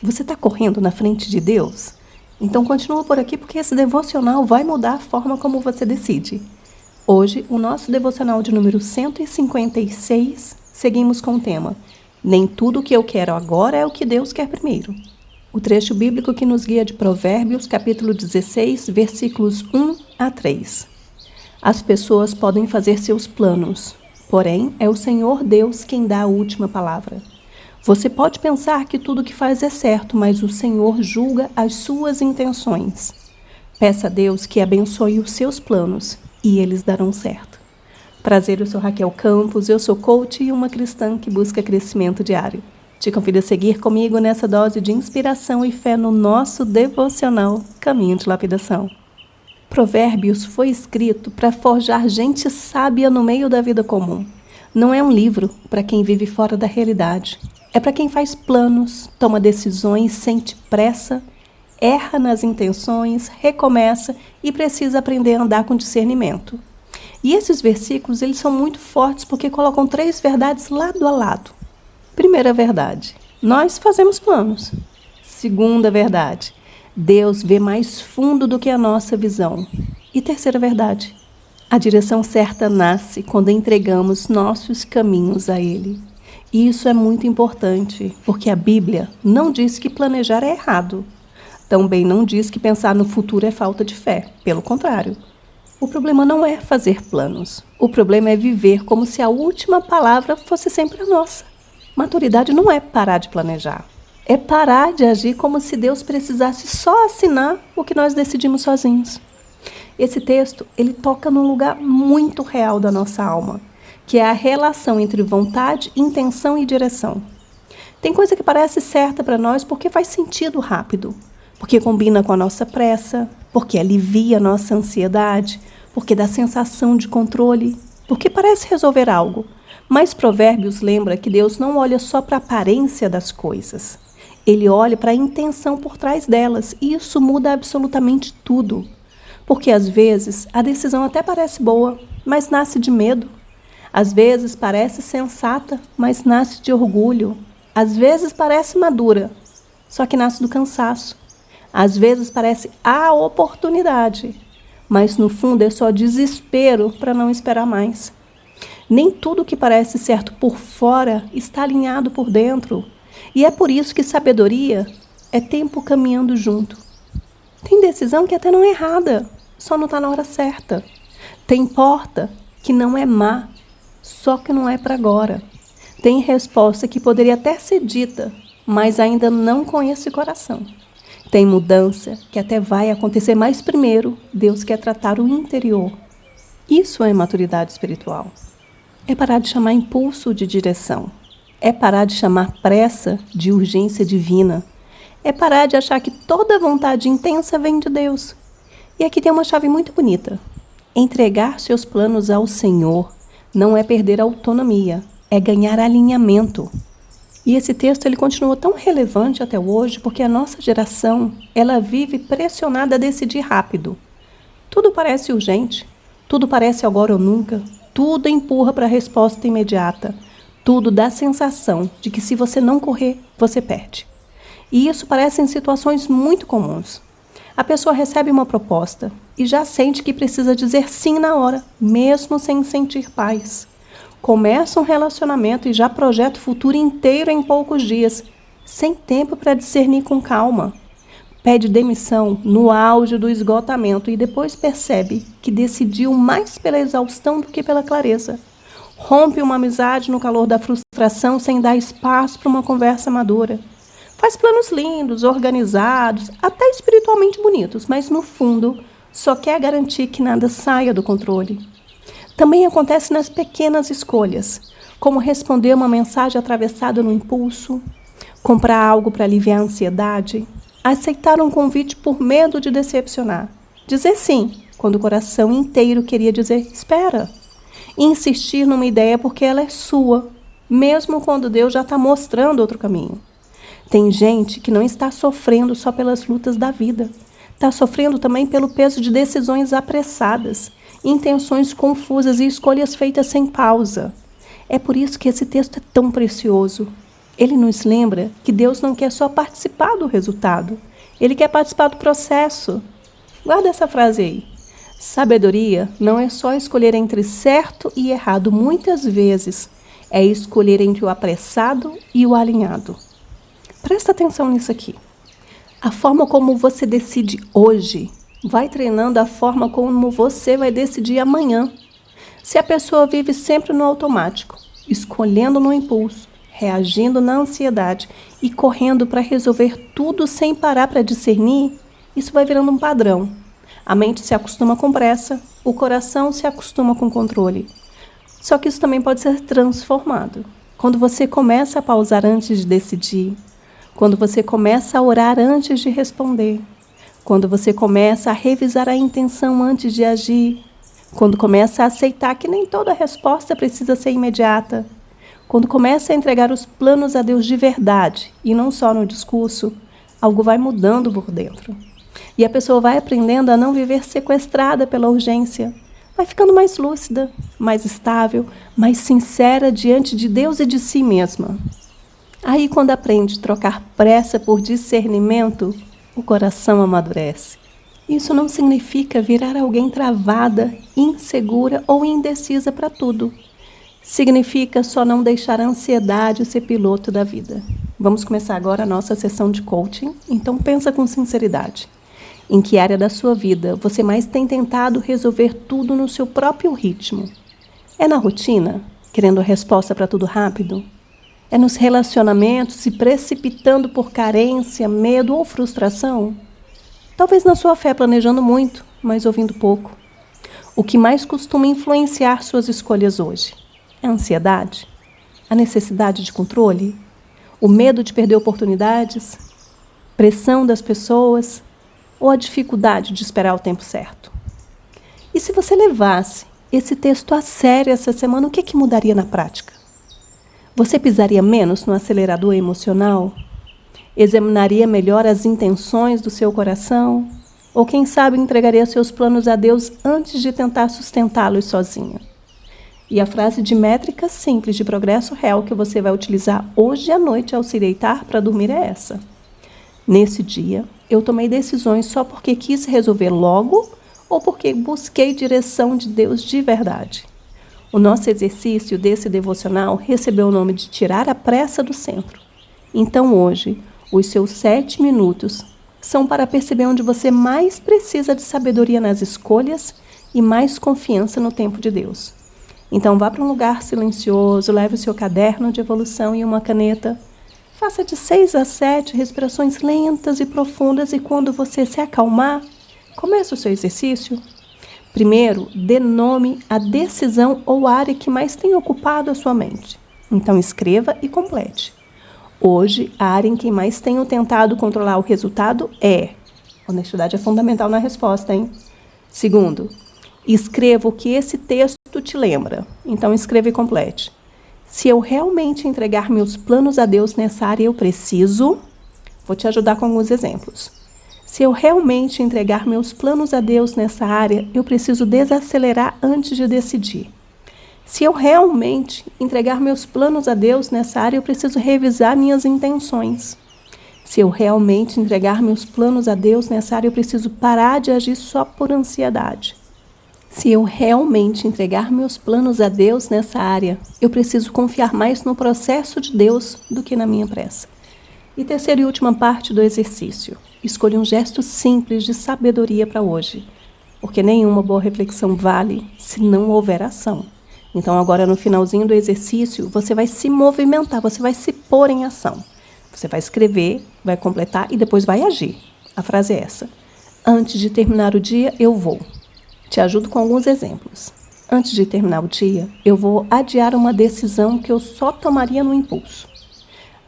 Você está correndo na frente de Deus? Então continua por aqui porque esse devocional vai mudar a forma como você decide. Hoje, o nosso devocional de número 156, seguimos com o tema: Nem tudo o que eu quero agora é o que Deus quer primeiro. O trecho bíblico que nos guia de Provérbios, capítulo 16, versículos 1 a 3. As pessoas podem fazer seus planos, porém é o Senhor Deus quem dá a última palavra. Você pode pensar que tudo que faz é certo, mas o Senhor julga as suas intenções. Peça a Deus que abençoe os seus planos e eles darão certo. Prazer, eu sou Raquel Campos, eu sou coach e uma cristã que busca crescimento diário. Te convido a seguir comigo nessa dose de inspiração e fé no nosso devocional Caminho de Lapidação. Provérbios foi escrito para forjar gente sábia no meio da vida comum. Não é um livro para quem vive fora da realidade. É para quem faz planos, toma decisões, sente pressa, erra nas intenções, recomeça e precisa aprender a andar com discernimento. E esses versículos eles são muito fortes porque colocam 3 verdades lado a lado. Primeira verdade: nós fazemos planos. Segunda verdade: Deus vê mais fundo do que a nossa visão. E terceira verdade: a direção certa nasce quando entregamos nossos caminhos a Ele. E isso é muito importante, porque a Bíblia não diz que planejar é errado. Também não diz que pensar no futuro é falta de fé. Pelo contrário. O problema não é fazer planos. O problema é viver como se a última palavra fosse sempre a nossa. Maturidade não é parar de planejar. É parar de agir como se Deus precisasse só assinar o que nós decidimos sozinhos. Esse texto, ele toca num lugar muito real da nossa alma, que é a relação entre vontade, intenção e direção. Tem coisa que parece certa para nós porque faz sentido rápido, porque combina com a nossa pressa, porque alivia a nossa ansiedade, porque dá sensação de controle, porque parece resolver algo. Mas Provérbios lembra que Deus não olha só para a aparência das coisas. Ele olha para a intenção por trás delas e isso muda absolutamente tudo. Porque às vezes a decisão até parece boa, mas nasce de medo. Às vezes parece sensata, mas nasce de orgulho. Às vezes parece madura, só que nasce do cansaço. Às vezes parece a oportunidade, mas no fundo é só desespero para não esperar mais. Nem tudo que parece certo por fora está alinhado por dentro. E é por isso que sabedoria é tempo caminhando junto. Tem decisão que até não é errada, só não está na hora certa. Tem porta que não é má, só que não é para agora. Tem resposta que poderia até ser dita, mas ainda não com esse coração. Tem mudança que até vai acontecer, mas primeiro Deus quer tratar o interior. Isso é maturidade espiritual. É parar de chamar impulso de direção. É parar de chamar pressa de urgência divina. É parar de achar que toda vontade intensa vem de Deus. E aqui tem uma chave muito bonita. Entregar seus planos ao Senhor não é perder a autonomia, é ganhar alinhamento. E esse texto ele continua tão relevante até hoje porque a nossa geração ela vive pressionada a decidir rápido. Tudo parece urgente, tudo parece agora ou nunca, tudo empurra para a resposta imediata, tudo dá a sensação de que se você não correr, você perde. E isso parece em situações muito comuns. A pessoa recebe uma proposta e já sente que precisa dizer sim na hora, mesmo sem sentir paz. Começa um relacionamento e já projeta o futuro inteiro em poucos dias, sem tempo para discernir com calma. Pede demissão no auge do esgotamento e depois percebe que decidiu mais pela exaustão do que pela clareza. Rompe uma amizade no calor da frustração sem dar espaço para uma conversa madura. Faz planos lindos, organizados, até espiritualmente bonitos, mas no fundo só quer garantir que nada saia do controle. Também acontece nas pequenas escolhas, como responder uma mensagem atravessada no impulso, comprar algo para aliviar a ansiedade, aceitar um convite por medo de decepcionar, dizer sim, quando o coração inteiro queria dizer espera, e insistir numa ideia porque ela é sua, mesmo quando Deus já está mostrando outro caminho. Tem gente que não está sofrendo só pelas lutas da vida, está sofrendo também pelo peso de decisões apressadas, intenções confusas e escolhas feitas sem pausa. É por isso que esse texto é tão precioso. Ele nos lembra que Deus não quer só participar do resultado, Ele quer participar do processo. Guarda essa frase aí. Sabedoria não é só escolher entre certo e errado, muitas vezes é escolher entre o apressado e o alinhado. Presta atenção nisso aqui. A forma como você decide hoje vai treinando a forma como você vai decidir amanhã. Se a pessoa vive sempre no automático, escolhendo no impulso, reagindo na ansiedade e correndo para resolver tudo sem parar para discernir, isso vai virando um padrão. A mente se acostuma com pressa, o coração se acostuma com controle. Só que isso também pode ser transformado. Quando você começa a pausar antes de decidir, quando você começa a orar antes de responder, quando você começa a revisar a intenção antes de agir, quando começa a aceitar que nem toda resposta precisa ser imediata, quando começa a entregar os planos a Deus de verdade e não só no discurso, algo vai mudando por dentro. E a pessoa vai aprendendo a não viver sequestrada pela urgência. Vai ficando mais lúcida, mais estável, mais sincera diante de Deus e de si mesma. Aí, quando aprende a trocar pressa por discernimento, o coração amadurece. Isso não significa virar alguém travada, insegura ou indecisa para tudo. Significa só não deixar a ansiedade ser piloto da vida. Vamos começar agora a nossa sessão de coaching, então pensa com sinceridade. Em que área da sua vida você mais tem tentado resolver tudo no seu próprio ritmo? É na rotina, querendo a resposta para tudo rápido? É nos relacionamentos, se precipitando por carência, medo ou frustração? Talvez na sua fé, planejando muito, mas ouvindo pouco. O que mais costuma influenciar suas escolhas hoje? É a ansiedade? A necessidade de controle? O medo de perder oportunidades? Pressão das pessoas? Ou a dificuldade de esperar o tempo certo? E se você levasse esse texto a sério essa semana, o que mudaria na prática? Você pisaria menos no acelerador emocional? Examinaria melhor as intenções do seu coração? Ou quem sabe entregaria seus planos a Deus antes de tentar sustentá-los sozinha? E a frase de métrica simples de progresso real que você vai utilizar hoje à noite ao se deitar para dormir é essa. Nesse dia, eu tomei decisões só porque quis resolver logo ou porque busquei direção de Deus de verdade. O nosso exercício desse devocional recebeu o nome de tirar a pressa do centro. Então hoje, os seus 7 minutos são para perceber onde você mais precisa de sabedoria nas escolhas e mais confiança no tempo de Deus. Então vá para um lugar silencioso, leve o seu caderno de evolução e uma caneta. Faça de 6 a 7 respirações lentas e profundas e quando você se acalmar, comece o seu exercício. Primeiro, dê nome à decisão ou área que mais tem ocupado a sua mente. Então escreva e complete. Hoje, a área em que mais tenho tentado controlar o resultado é... Honestidade é fundamental na resposta, hein? Segundo, escreva o que esse texto te lembra. Então escreva e complete. Se eu realmente entregar meus planos a Deus nessa área, eu preciso... Vou te ajudar com alguns exemplos. Se eu realmente entregar meus planos a Deus nessa área, eu preciso desacelerar antes de decidir. Se eu realmente entregar meus planos a Deus nessa área, eu preciso revisar minhas intenções. Se eu realmente entregar meus planos a Deus nessa área, eu preciso parar de agir só por ansiedade. Se eu realmente entregar meus planos a Deus nessa área, eu preciso confiar mais no processo de Deus do que na minha pressa. E terceira e última parte do exercício. Escolha um gesto simples de sabedoria para hoje, porque nenhuma boa reflexão vale se não houver ação. Então agora no finalzinho do exercício, você vai se movimentar, você vai se pôr em ação. Você vai escrever, vai completar e depois vai agir. A frase é essa. Antes de terminar o dia, eu vou. Te ajudo com alguns exemplos. Antes de terminar o dia, eu vou adiar uma decisão que eu só tomaria no impulso.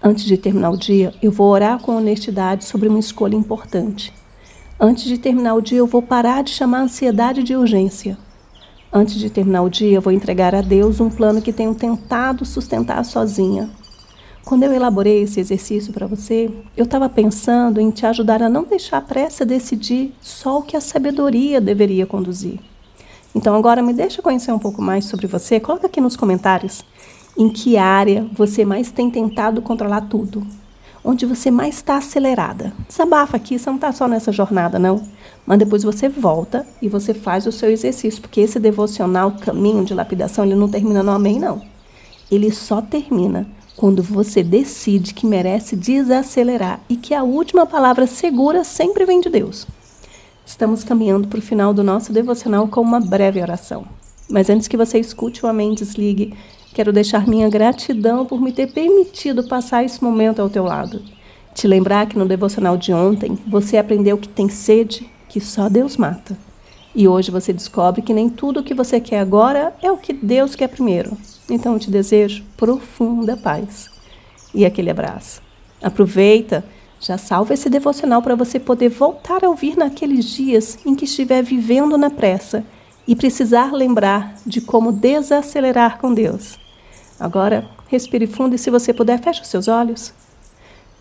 Antes de terminar o dia, eu vou orar com honestidade sobre uma escolha importante. Antes de terminar o dia, eu vou parar de chamar a ansiedade de urgência. Antes de terminar o dia, eu vou entregar a Deus um plano que tenho tentado sustentar sozinha. Quando eu elaborei esse exercício para você, eu estava pensando em te ajudar a não deixar a pressa decidir só o que a sabedoria deveria conduzir. Então agora me deixa conhecer um pouco mais sobre você, coloca aqui nos comentários Em que área você mais tem tentado controlar tudo? Onde você mais está acelerada? Desabafa aqui, você não está só nessa jornada, não. Mas depois você volta e você faz o seu exercício, porque esse devocional, caminho de lapidação, ele não termina no amém, não. Ele só termina quando você decide que merece desacelerar e que a última palavra segura sempre vem de Deus. Estamos caminhando para o final do nosso devocional com uma breve oração. Mas antes que você escute o amém, desligue. Quero deixar minha gratidão por me ter permitido passar esse momento ao teu lado. Te lembrar que no devocional de ontem, você aprendeu que tem sede, que só Deus mata. E hoje você descobre que nem tudo o que você quer agora é o que Deus quer primeiro. Então eu te desejo profunda paz. E aquele abraço. Aproveita, já salva esse devocional para você poder voltar a ouvir naqueles dias em que estiver vivendo na pressa e precisar lembrar de como desacelerar com Deus. Agora, respire fundo e, se você puder, feche os seus olhos.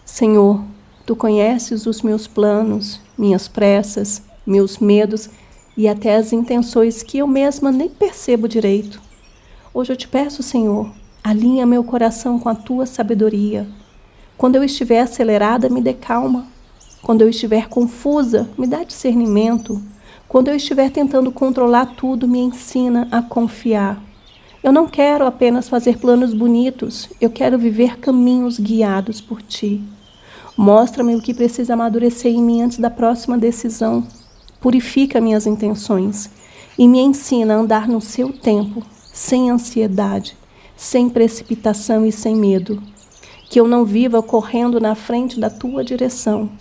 Senhor, Tu conheces os meus planos, minhas pressas, meus medos e até as intenções que eu mesma nem percebo direito. Hoje eu te peço, Senhor, alinha meu coração com a Tua sabedoria. Quando eu estiver acelerada, me dê calma. Quando eu estiver confusa, me dá discernimento. Quando eu estiver tentando controlar tudo, me ensina a confiar. Eu não quero apenas fazer planos bonitos, eu quero viver caminhos guiados por Ti. Mostra-me o que precisa amadurecer em mim antes da próxima decisão. Purifica minhas intenções e me ensina a andar no Seu tempo, sem ansiedade, sem precipitação e sem medo. Que eu não viva correndo na frente da Tua direção.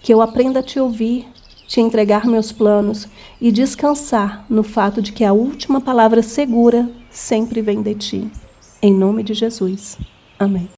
Que eu aprenda a Te ouvir, Te entregar meus planos e descansar no fato de que a última palavra segura sempre vem de Ti. Em nome de Jesus. Amém.